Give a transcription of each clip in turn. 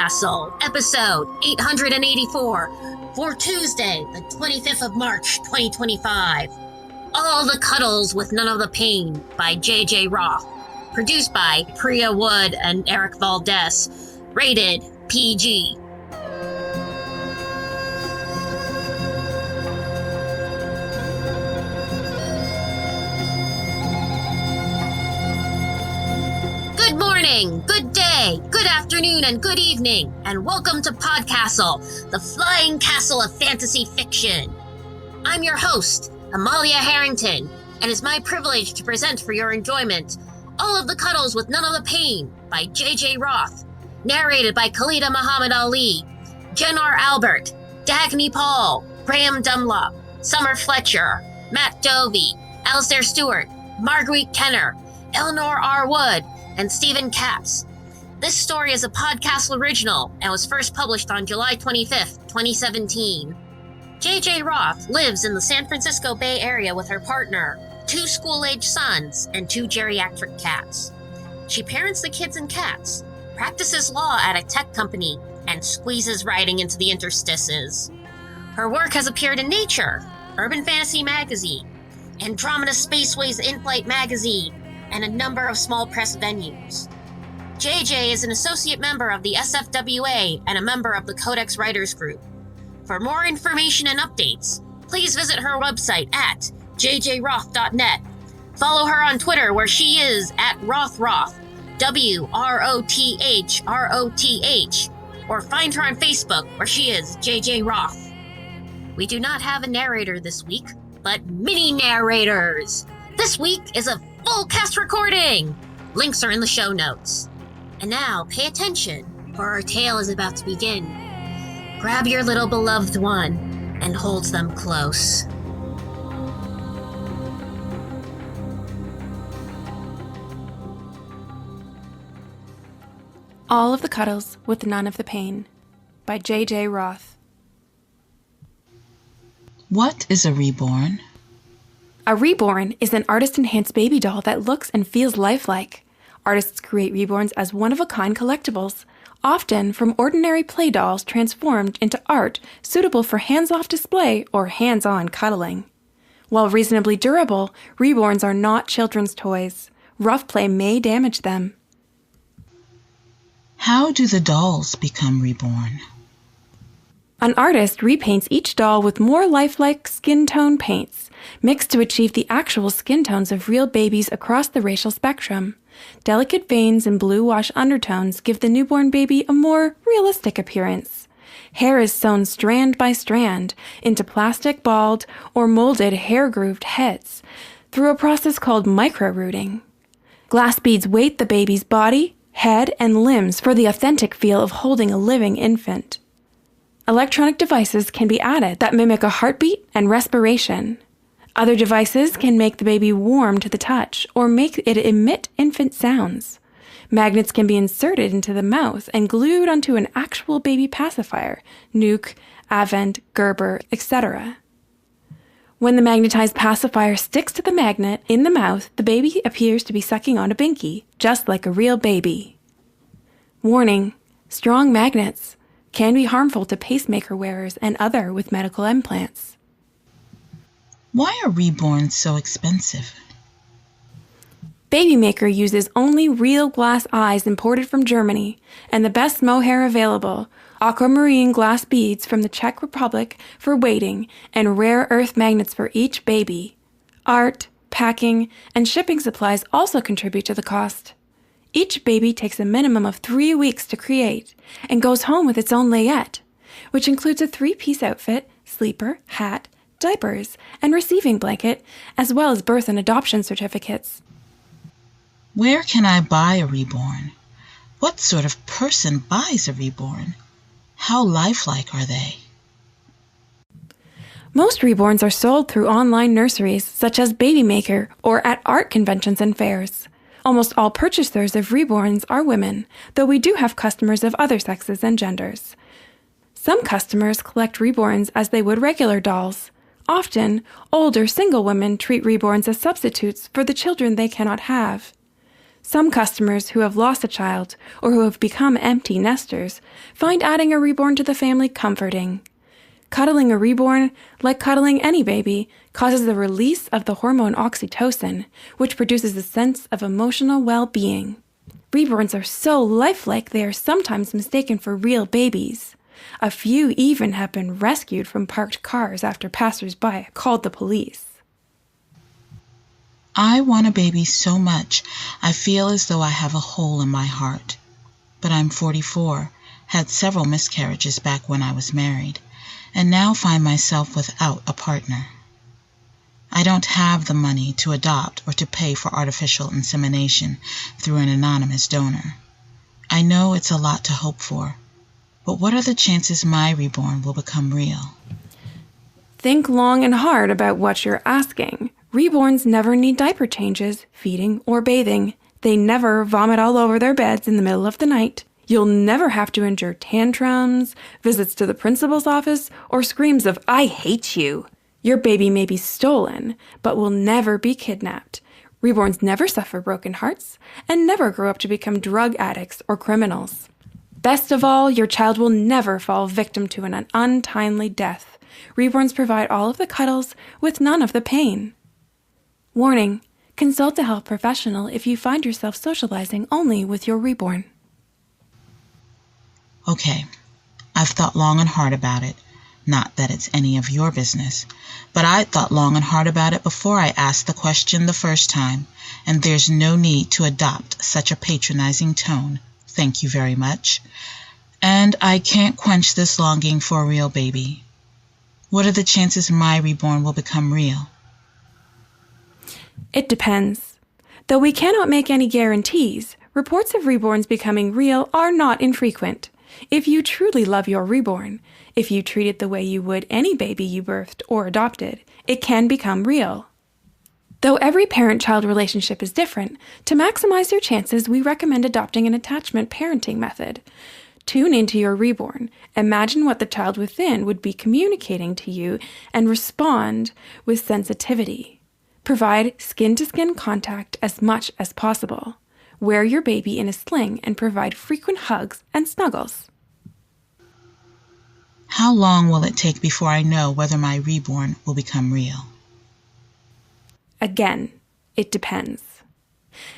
PodCastle, episode 884, for Tuesday, the 25th of March, 2025. All the Cuddles with None of the Pain by J.J. Roth. Produced by Pria Wood and Eric Valdes. Rated PG. Good morning, good day, good afternoon, and good evening, and welcome to PodCastle, the flying castle of fantasy fiction. I'm your host, Emmalia Harrington, and it's my privilege to present for your enjoyment All of the Cuddles with None of the Pain by J.J. Roth, narrated by Khalida Muhammad Ali, Jen R. Albert, Dagny Paul, Graham Dunlop, Summer Fletcher, Matt Dovey, Alistair Stewart, Marguerite Kenner, Eleanor R. Wood, and Stephen Capps. This story is a PodCastle original and was first published on July 25th, 2017. J.J. Roth lives in the San Francisco Bay Area with her partner, 2 school-age sons, and 2 geriatric cats. She parents the kids and cats, practices law at a tech company, and squeezes writing into the interstices. Her work has appeared in Nature, Urban Fantasy Magazine, Andromeda Spaceway's In-Flight Magazine, and a number of small press venues. JJ is an associate member of the SFWA and a member of the Codex Writers Group. For more information and updates, please visit her website at jjroth.net. Follow her on Twitter where she is at RothRoth, WROTHROTH, or find her on Facebook where she is JJ Roth. We do not have a narrator this week, but mini narrators. This week is a full cast recording! Links are in the show notes. And now, pay attention, for our tale is about to begin. Grab your little beloved one and hold them close. All of the Cuddles with None of the Pain by J.J. Roth. What is a reborn? A reborn is an artist-enhanced baby doll that looks and feels lifelike. Artists create reborns as one-of-a-kind collectibles, often from ordinary play dolls transformed into art suitable for hands-off display or hands-on cuddling. While reasonably durable, reborns are not children's toys. Rough play may damage them. How do the dolls become reborn? An artist repaints each doll with more lifelike skin tone paints, mixed to achieve the actual skin tones of real babies across the racial spectrum. Delicate veins and blue wash undertones give the newborn baby a more realistic appearance. Hair is sewn strand by strand into plastic bald or molded hair-grooved heads through a process called micro-rooting. Glass beads weight the baby's body, head, and limbs for the authentic feel of holding a living infant. Electronic devices can be added that mimic a heartbeat and respiration. Other devices can make the baby warm to the touch or make it emit infant sounds. Magnets can be inserted into the mouth and glued onto an actual baby pacifier, Nuke, Avent, Gerber, etc. When the magnetized pacifier sticks to the magnet in the mouth, the baby appears to be sucking on a binky, just like a real baby. Warning: strong magnets can be harmful to pacemaker wearers and other with medical implants. Why are reborns so expensive? Baby Maker uses only real glass eyes imported from Germany and the best mohair available, aquamarine glass beads from the Czech Republic for weighting, and rare earth magnets for each baby. Art, packing, and shipping supplies also contribute to the cost. Each baby takes a minimum of 3 weeks to create and goes home with its own layette, which includes a 3-piece outfit, sleeper, hat, diapers, and receiving blanket, as well as birth and adoption certificates. Where can I buy a reborn? What sort of person buys a reborn? How lifelike are they? Most reborns are sold through online nurseries such as Baby Maker or at art conventions and fairs. Almost all purchasers of reborns are women, though we do have customers of other sexes and genders. Some customers collect reborns as they would regular dolls. Often, older single women treat reborns as substitutes for the children they cannot have. Some customers who have lost a child or who have become empty nesters find adding a reborn to the family comforting. Cuddling a reborn, like cuddling any baby, causes the release of the hormone oxytocin, which produces a sense of emotional well-being. Reborns are so lifelike they are sometimes mistaken for real babies. A few even have been rescued from parked cars after passers-by called the police. I want a baby so much, I feel as though I have a hole in my heart. But I'm 44, had several miscarriages back when I was married, and now find myself without a partner. I don't have the money to adopt or to pay for artificial insemination through an anonymous donor. I know it's a lot to hope for, but what are the chances my reborn will become real? Think long and hard about what you're asking. Reborns never need diaper changes, feeding, or bathing. They never vomit all over their beds in the middle of the night. You'll never have to endure tantrums, visits to the principal's office, or screams of, "I hate you." Your baby may be stolen, but will never be kidnapped. Reborns never suffer broken hearts and never grow up to become drug addicts or criminals. Best of all, your child will never fall victim to an untimely death. Reborns provide all of the cuddles with none of the pain. Warning: consult a health professional if you find yourself socializing only with your reborn. Okay, I've thought long and hard about it. Not that it's any of your business, but I thought long and hard about it before I asked the question the first time, and there's no need to adopt such a patronizing tone. Thank you very much. And I can't quench this longing for a real baby. What are the chances my reborn will become real? It depends. Though we cannot make any guarantees, reports of reborns becoming real are not infrequent. If you truly love your reborn, if you treat it the way you would any baby you birthed or adopted, it can become real. Though every parent-child relationship is different, to maximize your chances, we recommend adopting an attachment parenting method. Tune into your reborn, imagine what the child within would be communicating to you, and respond with sensitivity. Provide skin-to-skin contact as much as possible. Wear your baby in a sling and provide frequent hugs and snuggles. How long will it take before I know whether my reborn will become real? Again, it depends.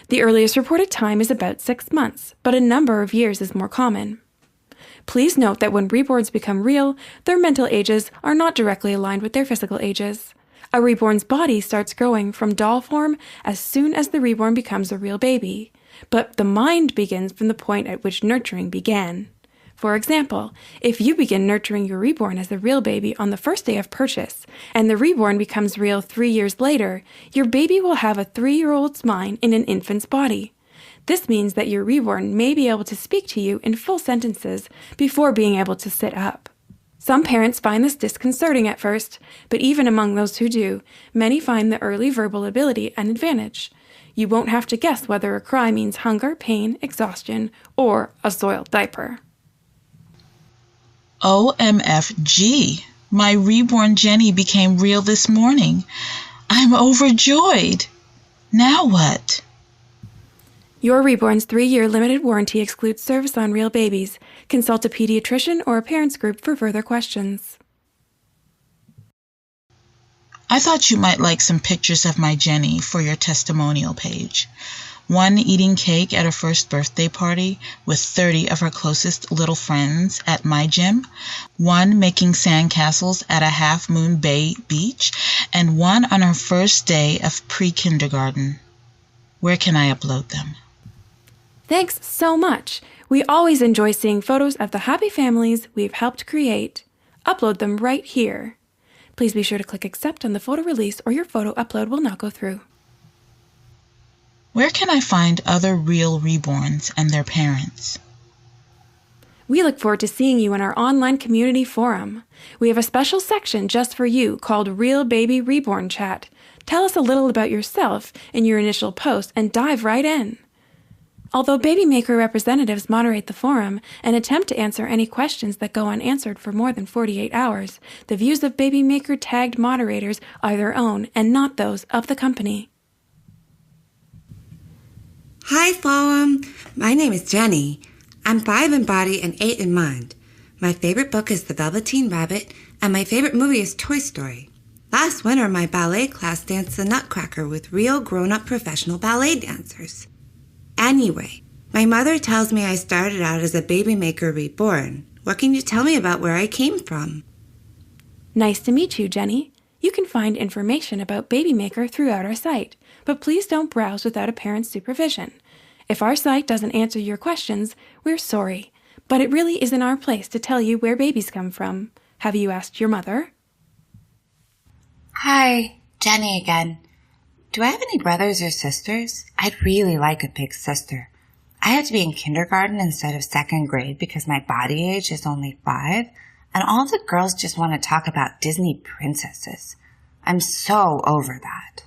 The earliest reported time is about 6 months, but a number of years is more common. Please note that when reborns become real, their mental ages are not directly aligned with their physical ages. A reborn's body starts growing from doll form as soon as the reborn becomes a real baby, but the mind begins from the point at which nurturing began. For example, if you begin nurturing your reborn as a real baby on the first day of purchase, and the reborn becomes real 3 years later, your baby will have a 3-year-old's mind in an infant's body. This means that your reborn may be able to speak to you in full sentences before being able to sit up. Some parents find this disconcerting at first, but even among those who do, many find the early verbal ability an advantage. You won't have to guess whether a cry means hunger, pain, exhaustion, or a soiled diaper. OMFG! My reborn Jenny became real this morning. I'm overjoyed. Now what? Your reborn's 3-year limited warranty excludes service on real babies. Consult a pediatrician or a parents group for further questions. I thought you might like some pictures of my Jenny for your testimonial page. One eating cake at her first birthday party with 30 of her closest little friends at my gym, one making sandcastles at a Half Moon Bay beach, and one on her first day of pre-kindergarten. Where can I upload them? Thanks so much. We always enjoy seeing photos of the happy families we've helped create. Upload them right here. Please be sure to click accept on the photo release or your photo upload will not go through. Where can I find other real reborns and their parents? We look forward to seeing you in our online community forum. We have a special section just for you called Real Baby Reborn Chat. Tell us a little about yourself in your initial post and dive right in. Although Baby Maker representatives moderate the forum and attempt to answer any questions that go unanswered for more than 48 hours, the views of Baby Maker tagged moderators are their own and not those of the company. Hi, Forum. My name is Jenny. I'm 5 in body and 8 in mind. My favorite book is The Velveteen Rabbit, and my favorite movie is Toy Story. Last winter, my ballet class danced the Nutcracker with real grown-up professional ballet dancers. Anyway, my mother tells me I started out as a baby maker reborn. What can you tell me about where I came from? Nice to meet you, Jenny. You can find information about Baby Maker throughout our site, but please don't browse without a parent's supervision. If our site doesn't answer your questions, we're sorry, but it really isn't our place to tell you where babies come from. Have you asked your mother? Hi, Jenny again. Do I have any brothers or sisters? I'd really like a big sister. I have to be in kindergarten instead of 2nd grade because my body age is only 5, and all the girls just want to talk about Disney princesses. I'm so over that.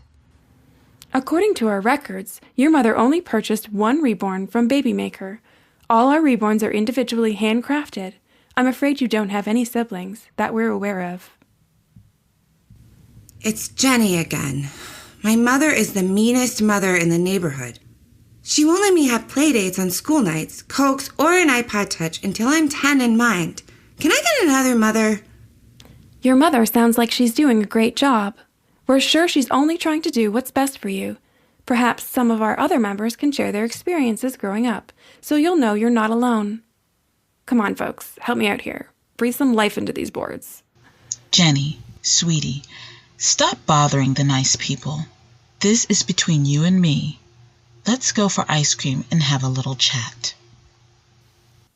According to our records, your mother only purchased 1 reborn from Baby Maker. All our reborns are individually handcrafted. I'm afraid you don't have any siblings that we're aware of. It's Jenny again. My mother is the meanest mother in the neighborhood. She won't let me have play dates on school nights, Cokes, or an iPod Touch until I'm 10 in mind. Can I get another mother? Your mother sounds like she's doing a great job. We're sure she's only trying to do what's best for you. Perhaps some of our other members can share their experiences growing up, so you'll know you're not alone. Come on, folks, help me out here. Breathe some life into these boards. Jenny, sweetie, stop bothering the nice people. This is between you and me. Let's go for ice cream and have a little chat.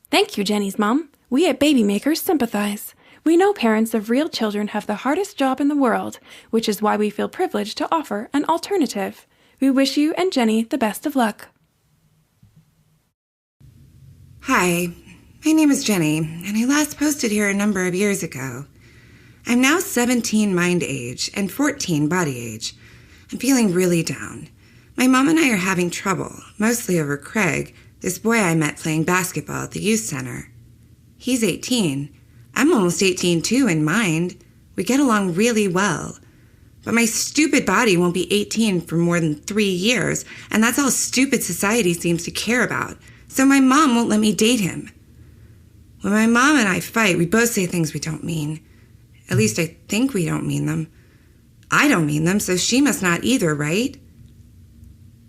Thank you, Jenny's mom. We at Baby Makers sympathize. We know parents of real children have the hardest job in the world, which is why we feel privileged to offer an alternative. We wish you and Jenny the best of luck. Hi, my name is Jenny, and I last posted here a number of years ago. I'm now 17 mind age and 14 body age. I'm feeling really down. My mom and I are having trouble, mostly over Craig, this boy I met playing basketball at the youth center. He's 18. I'm almost 18 too in mind. We get along really well. But my stupid body won't be 18 for more than 3 years, and that's all stupid society seems to care about. So my mom won't let me date him. When my mom and I fight, we both say things we don't mean. At least I think we don't mean them. I don't mean them, so she must not either, right?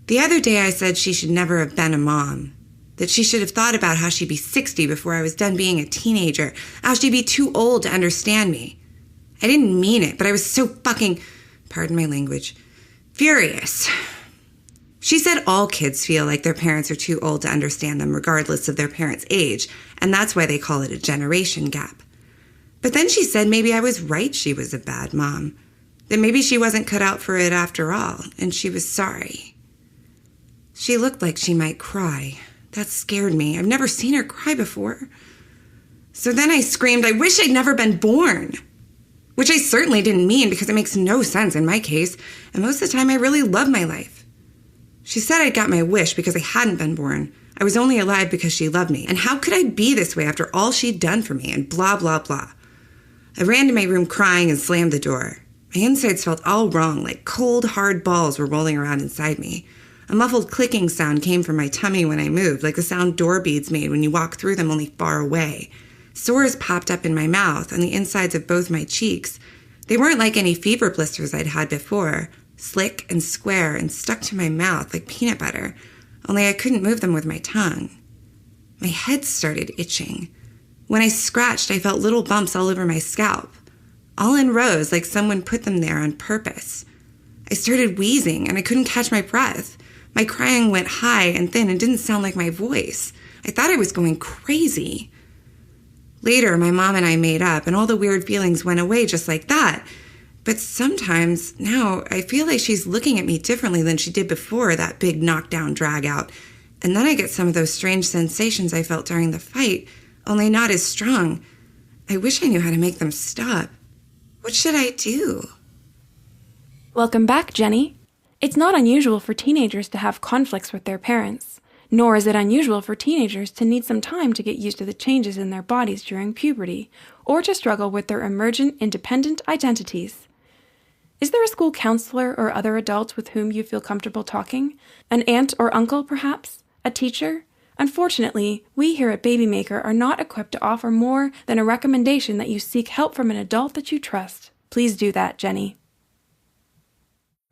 The other day I said she should never have been a mom. That she should have thought about how she'd be 60 before I was done being a teenager. How she'd be too old to understand me. I didn't mean it, but I was so fucking, pardon my language, furious. She said all kids feel like their parents are too old to understand them regardless of their parents' age, and that's why they call it a generation gap. But then she said maybe I was right she was a bad mom. That maybe she wasn't cut out for it after all, and she was sorry. She looked like she might cry. That scared me. I've never seen her cry before. So then I screamed, I wish I'd never been born. Which I certainly didn't mean because it makes no sense in my case, and most of the time I really love my life. She said I got my wish because I hadn't been born. I was only alive because she loved me, and how could I be this way after all she'd done for me, and blah, blah, blah. I ran to my room crying and slammed the door. My insides felt all wrong, like cold, hard balls were rolling around inside me. A muffled clicking sound came from my tummy when I moved, like the sound door beads made when you walk through them only far away. Sores popped up in my mouth, on the insides of both my cheeks. They weren't like any fever blisters I'd had before, slick and square and stuck to my mouth like peanut butter, only I couldn't move them with my tongue. My head started itching. When I scratched, I felt little bumps all over my scalp, all in rows like someone put them there on purpose. I started wheezing, and I couldn't catch my breath. My crying went high and thin and didn't sound like my voice. I thought I was going crazy. Later, my mom and I made up, and all the weird feelings went away just like that. But sometimes, now, I feel like she's looking at me differently than she did before that big knockdown drag-out. And then I get some of those strange sensations I felt during the fight, only not as strong. I wish I knew how to make them stop. What should I do? Welcome back, Jenny. It's not unusual for teenagers to have conflicts with their parents, nor is it unusual for teenagers to need some time to get used to the changes in their bodies during puberty, or to struggle with their emergent independent identities. Is there a school counselor or other adults with whom you feel comfortable talking? An aunt or uncle, perhaps? A teacher? Unfortunately, we here at Babymaker are not equipped to offer more than a recommendation that you seek help from an adult that you trust. Please do that, Jenny.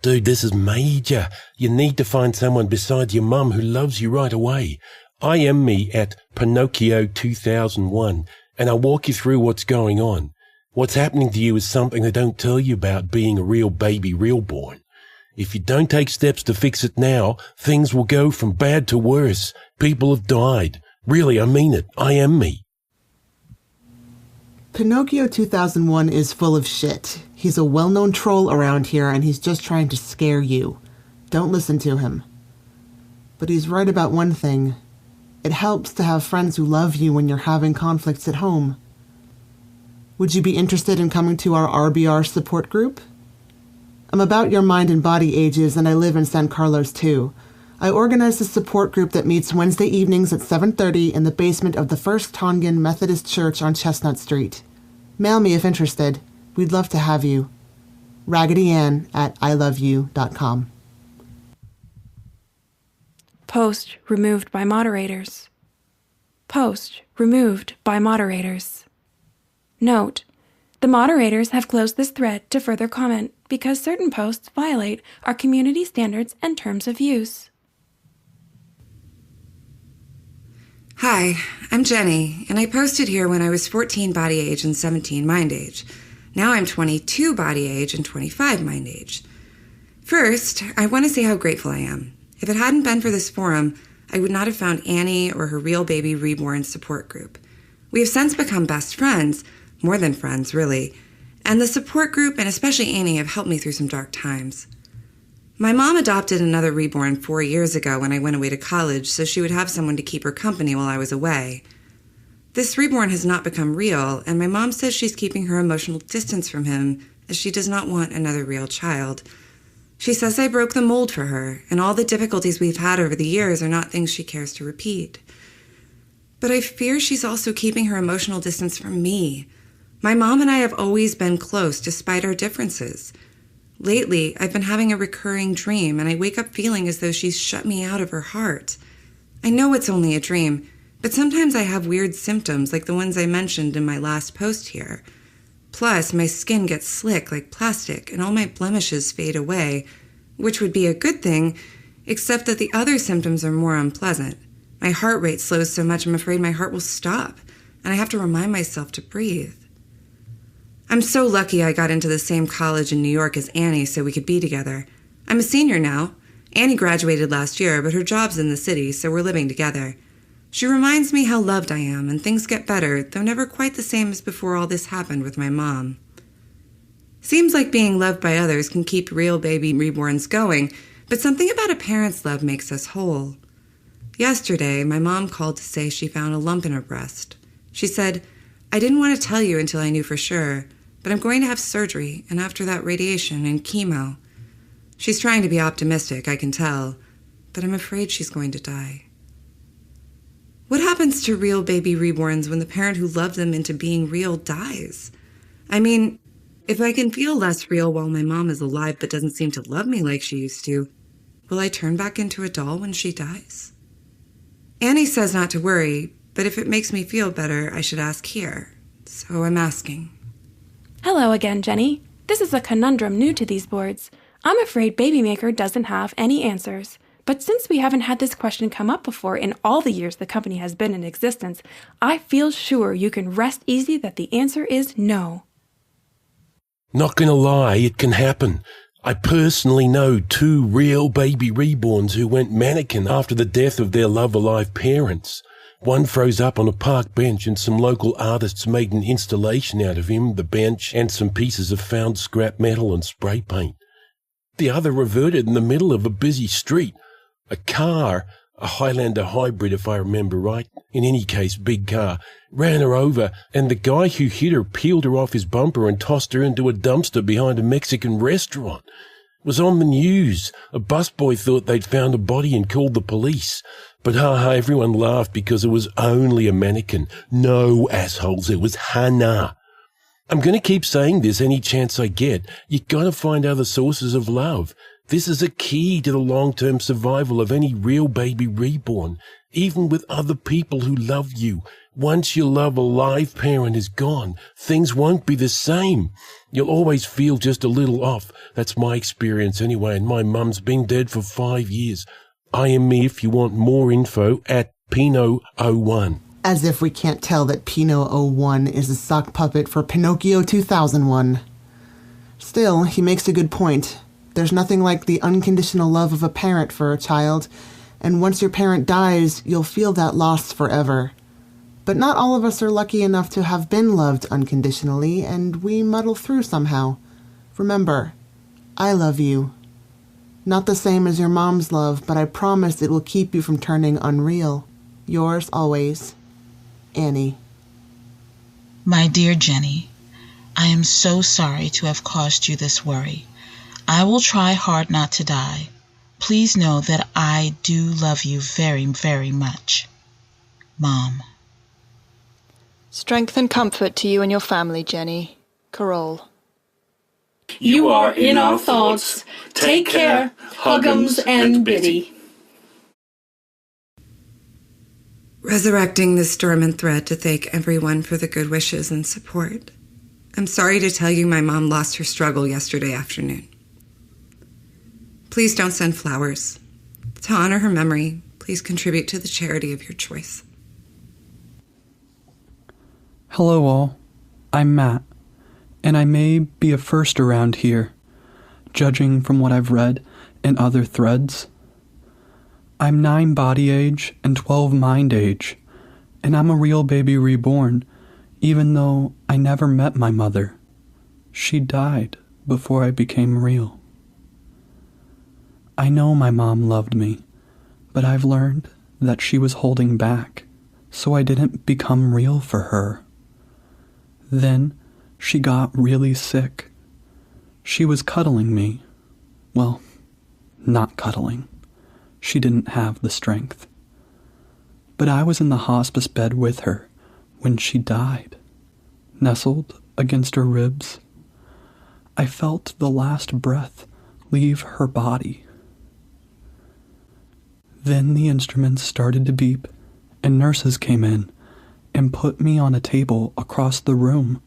Dude, this is major. You need to find someone besides your mum who loves you right away. I am me at Pinocchio 2001, and I'll walk you through what's going on. What's happening to you is something they don't tell you about being a real baby reborn. If you don't take steps to fix it now, things will go from bad to worse. People have died. Really, I mean it. I am me. Pinocchio 2001 is full of shit. He's a well-known troll around here, and he's just trying to scare you. Don't listen to him. But he's right about one thing. It helps to have friends who love you when you're having conflicts at home. Would you be interested in coming to our RBR support group? I'm about your mind and body ages, and I live in San Carlos too. I organize a support group that meets Wednesday evenings at 7:30 in the basement of the First Tongan Methodist Church on Chestnut Street. Mail me if interested. We'd love to have you. Raggedy Ann at iloveyou.com. Post removed by moderators. Post removed by moderators. Note: the moderators have closed this thread to further comment because certain posts violate our community standards and terms of use. Hi, I'm Jenny, and I posted here when I was 14 body age and 17 mind age. Now I'm 22 body age and 25 mind age. First, I want to say how grateful I am. If it hadn't been for this forum, I would not have found Annie or her Real Baby Reborn support group. We have since become best friends, more than friends, really, and the support group and especially Annie have helped me through some dark times. My mom adopted another reborn 4 years ago when I went away to college so she would have someone to keep her company while I was away. This reborn has not become real, and my mom says she's keeping her emotional distance from him as she does not want another real child. She says I broke the mold for her, and all the difficulties we've had over the years are not things she cares to repeat. But I fear she's also keeping her emotional distance from me. My mom and I have always been close despite our differences. Lately, I've been having a recurring dream, and I wake up feeling as though she's shut me out of her heart. I know it's only a dream, but sometimes I have weird symptoms like the ones I mentioned in my last post here. Plus, my skin gets slick like plastic, and all my blemishes fade away, which would be a good thing, except that the other symptoms are more unpleasant. My heart rate slows so much I'm afraid my heart will stop, and I have to remind myself to breathe. I'm so lucky I got into the same college in New York as Annie so we could be together. I'm a senior now. Annie graduated last year, but her job's in the city, so we're living together. She reminds me how loved I am, and things get better, though never quite the same as before all this happened with my mom. Seems like being loved by others can keep real baby reborns going, but something about a parent's love makes us whole. Yesterday, my mom called to say she found a lump in her breast. She said, "I didn't want to tell you until I knew for sure, but I'm going to have surgery, and after that radiation and chemo." She's trying to be optimistic, I can tell, but I'm afraid she's going to die. What happens to real baby reborns when the parent who loved them into being real dies? I mean, if I can feel less real while my mom is alive but doesn't seem to love me like she used to, will I turn back into a doll when she dies? Annie says not to worry, but if it makes me feel better, I should ask here. So I'm asking. Hello again, Jenny. This is a conundrum new to these boards. I'm afraid Babymaker doesn't have any answers. But since we haven't had this question come up before in all the years the company has been in existence, I feel sure you can rest easy that the answer is no. Not gonna lie, it can happen. I personally know 2 real baby reborns who went mannequin after the death of their love-alive parents. One froze up on a park bench and some local artists made an installation out of him, the bench, and some pieces of found scrap metal and spray paint. The other reverted in the middle of a busy street. A car, a Highlander hybrid if I remember right, in any case big car, ran her over, and the guy who hit her peeled her off his bumper and tossed her into a dumpster behind a Mexican restaurant. It was on the news. A busboy thought they'd found a body and called the police. But everyone laughed because it was only a mannequin. No, assholes, it was Hannah. I'm going to keep saying this any chance I get. You got to find other sources of love. This is a key to the long-term survival of any real baby reborn, even with other people who love you. Once your love of a live parent is gone, things won't be the same. You'll always feel just a little off. That's my experience anyway, and my mum's been dead for 5 years. IM me if you want more info at Pinot01. As if we can't tell that Pinot01 is a sock puppet for Pinocchio 2001. Still, he makes a good point. There's nothing like the unconditional love of a parent for a child, and once your parent dies, you'll feel that loss forever. But not all of us are lucky enough to have been loved unconditionally, and we muddle through somehow. Remember, I love you. Not the same as your mom's love, but I promise it will keep you from turning unreal. Yours always, Annie. My dear Jenny, I am so sorry to have caused you this worry. I will try hard not to die. Please know that I do love you very, very much. Mom. Strength and comfort to you and your family, Jenny. Carol. You are in our thoughts. Take care, Huggums and Biddy. Resurrecting this dormant thread to thank everyone for the good wishes and support. I'm sorry to tell you my mom lost her struggle yesterday afternoon. Please don't send flowers. To honor her memory, please contribute to the charity of your choice. Hello all, I'm Matt, and I may be a first around here, judging from what I've read in other threads. I'm 9 body age and 12 mind age, and I'm a real baby reborn, even though I never met my mother. She died before I became real. I know my mom loved me, but I've learned that she was holding back, so I didn't become real for her. Then she got really sick. She was cuddling me. Well, not cuddling. She didn't have the strength. But I was in the hospice bed with her when she died, nestled against her ribs. I felt the last breath leave her body. Then the instruments started to beep, and nurses came in and put me on a table across the room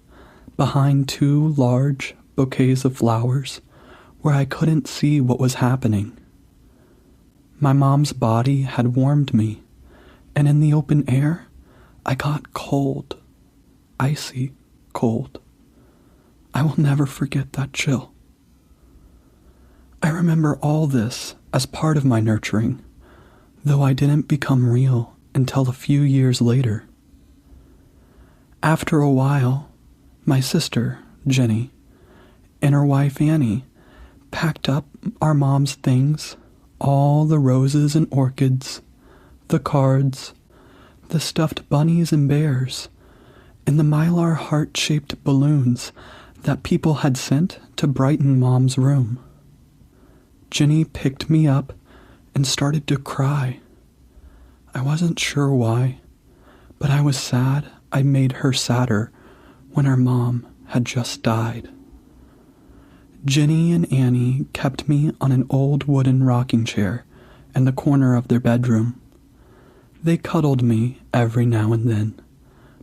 behind 2 large bouquets of flowers where I couldn't see what was happening. My mom's body had warmed me, and in the open air, I got cold, icy cold. I will never forget that chill. I remember all this as part of my nurturing, though I didn't become real until a few years later. After a while, my sister, Jenny, and her wife Annie packed up our mom's things, all the roses and orchids, the cards, the stuffed bunnies and bears, and the mylar heart-shaped balloons that people had sent to brighten Mom's room. Jenny picked me up and started to cry. I wasn't sure why, but I was sad I made her sadder when our mom had just died. Jenny and Annie kept me on an old wooden rocking chair in the corner of their bedroom. They cuddled me every now and then,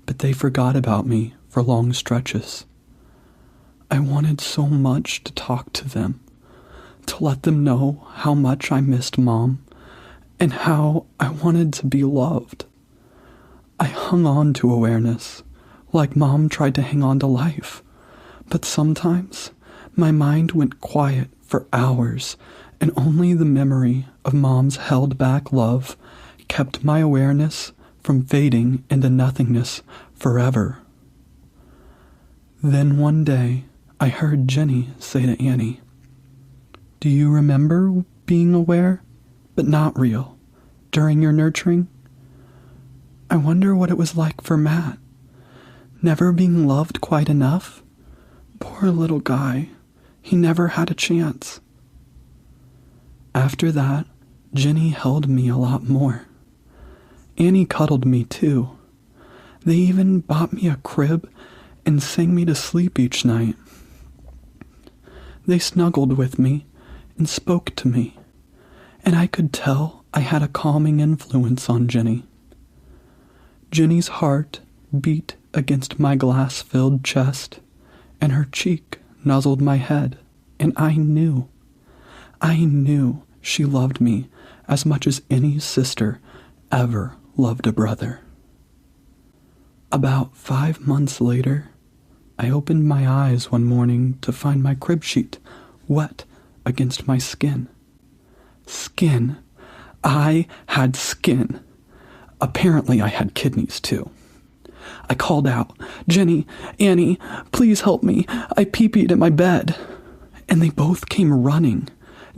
but they forgot about me for long stretches. I wanted so much to talk to them, to let them know how much I missed Mom and how I wanted to be loved. I hung on to awareness, like Mom tried to hang on to life, but sometimes my mind went quiet for hours, and only the memory of Mom's held-back love kept my awareness from fading into nothingness forever. Then one day, I heard Jenny say to Annie, "Do you remember being aware, but not real, during your nurturing? I wonder what it was like for Matt. Never being loved quite enough? Poor little guy. He never had a chance." After that, Jenny held me a lot more. Annie cuddled me too. They even bought me a crib and sang me to sleep each night. They snuggled with me and spoke to me, and I could tell I had a calming influence on Jenny. Jenny's heart beat against my glass-filled chest, and her cheek nuzzled my head, and I knew she loved me as much as any sister ever loved a brother. About 5 months later, I opened my eyes one morning to find my crib sheet wet against my skin. Skin. I had skin. Apparently I had kidneys too. I called out, "Jenny, Annie, please help me. I pee-peed in my bed." And they both came running,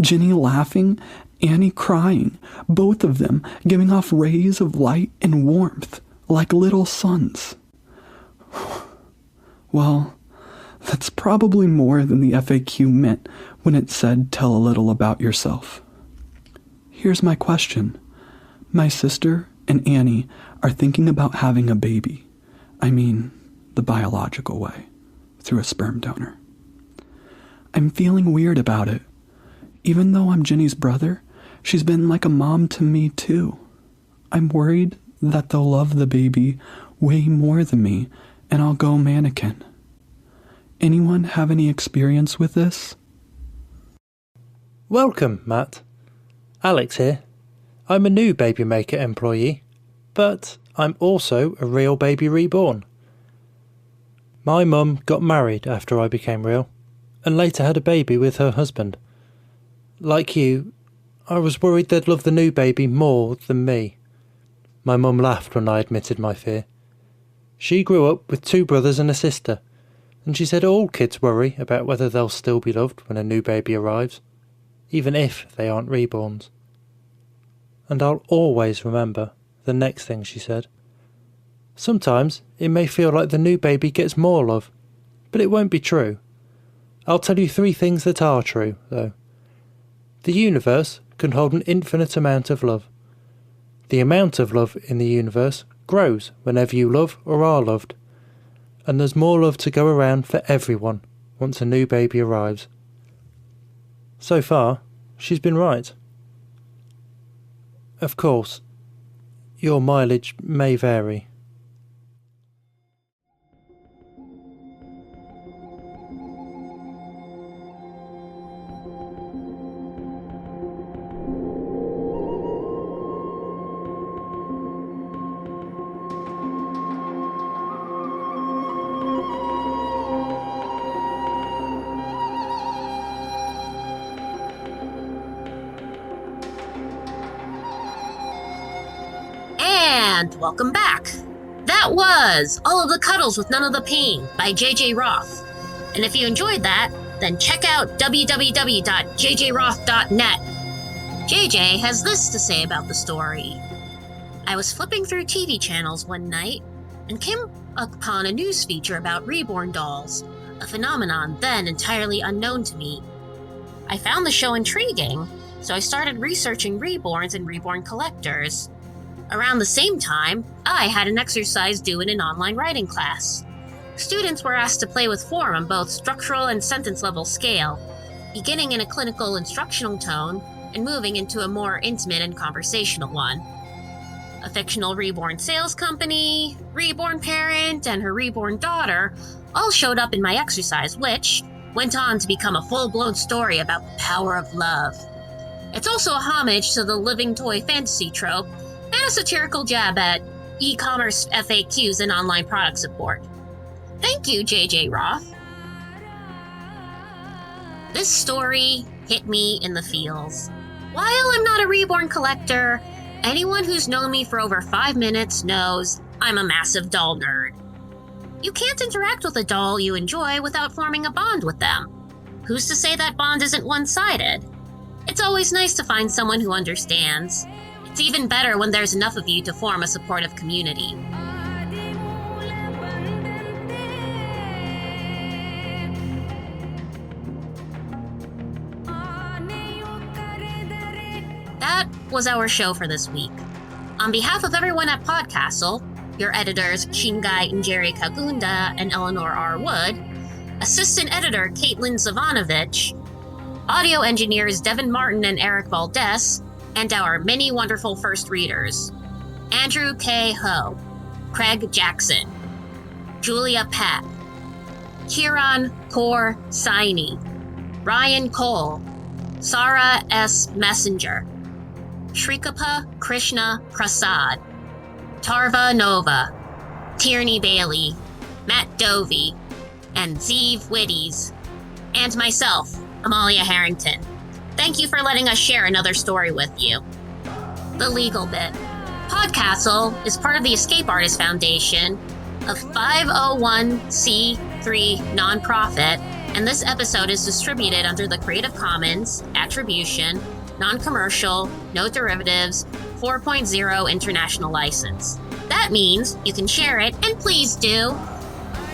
Jenny laughing, Annie crying, both of them giving off rays of light and warmth like little suns. Well, that's probably more than the FAQ meant when it said tell a little about yourself. Here's my question. My sister and Annie are thinking about having a baby. I mean, the biological way, through a sperm donor. I'm feeling weird about it. Even though I'm Jenny's brother, she's been like a mom to me too. I'm worried that they'll love the baby way more than me, and I'll go mannequin. Anyone have any experience with this? Welcome, Matt. Alex here. I'm a new Baby Maker employee, but I'm also a real baby reborn. My mum got married after I became real, and later had a baby with her husband. Like you, I was worried they'd love the new baby more than me. My mum laughed when I admitted my fear. She grew up with 2 brothers and a sister, and she said all kids worry about whether they'll still be loved when a new baby arrives, even if they aren't reborns. And I'll always remember the next thing she said. Sometimes it may feel like the new baby gets more love, but it won't be true. I'll tell you 3 things that are true, though. The universe can hold an infinite amount of love. The amount of love in the universe grows whenever you love or are loved. And there's more love to go around for everyone once a new baby arrives. So far, she's been right. Of course, your mileage may vary. And welcome back. That was All of the Cuddles with None of the Pain by JJ Roth. And if you enjoyed that, then check out www.jjroth.net. JJ has this to say about the story. I was flipping through TV channels one night and came upon a news feature about reborn dolls, a phenomenon then entirely unknown to me. I found the show intriguing, so I started researching reborns and reborn collectors. Around the same time, I had an exercise due in an online writing class. Students were asked to play with form on both structural and sentence level scale, beginning in a clinical instructional tone and moving into a more intimate and conversational one. A fictional reborn sales company, reborn parent, and her reborn daughter all showed up in my exercise, which went on to become a full-blown story about the power of love. It's also a homage to the living toy fantasy trope and a satirical jab at e-commerce FAQs and online product support. Thank you, JJ Roth. This story hit me in the feels. While I'm not a reborn collector, anyone who's known me for over 5 minutes knows I'm a massive doll nerd. You can't interact with a doll you enjoy without forming a bond with them. Who's to say that bond isn't one-sided? It's always nice to find someone who understands. It's even better when there's enough of you to form a supportive community. That was our show for this week. On behalf of everyone at PodCastle, Your editors, Shingai and Jerry Kagunda and Eleanor R. Wood. Assistant editor, Caitlin Zavanovich. Audio engineers, Devin Martin and Eric Valdes. And our many wonderful first readers, Andrew K. Ho, Craig Jackson, Julia Patt, Kiran Kaur Saini, Ryan Cole, Sarah S. Messenger, Shrikapa Krishna Prasad, Tarva Nova, Tierney Bailey, Matt Dovey, and Zeev Witties, and myself, Emmalia Harrington. Thank you for letting us share another story with you. The legal bit. PodCastle is part of the Escape Artist Foundation, a 501c3 nonprofit, and this episode is distributed under the Creative Commons Attribution, Non-Commercial, No Derivatives 4.0 International License. That means you can share it, and please do,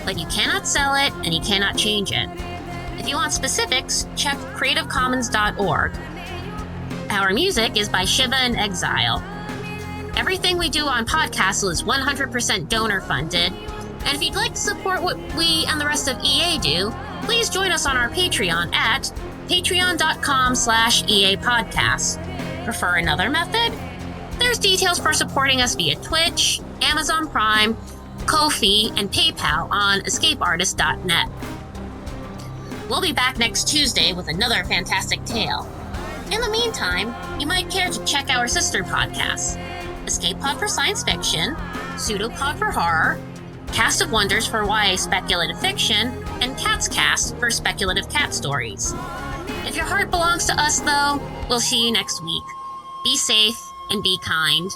but you cannot sell it and you cannot change it. If you want specifics, check creativecommons.org. Our music is by Shiva in Exile. Everything we do on PodCastle is 100% donor funded, and if you'd like to support what we and the rest of EA do, please join us on our Patreon at patreon.com/EA Podcast. Prefer another method? There's details for supporting us via Twitch, Amazon Prime, Ko-fi, and PayPal on escapeartist.net. We'll be back next Tuesday with another fantastic tale. In the meantime, you might care to check our sister podcasts, Escape Pod for Science Fiction, Pseudopod for Horror, Cast of Wonders for YA Speculative Fiction, and Cat's Cast for Speculative Cat Stories. If your heart belongs to us, though, we'll see you next week. Be safe and be kind.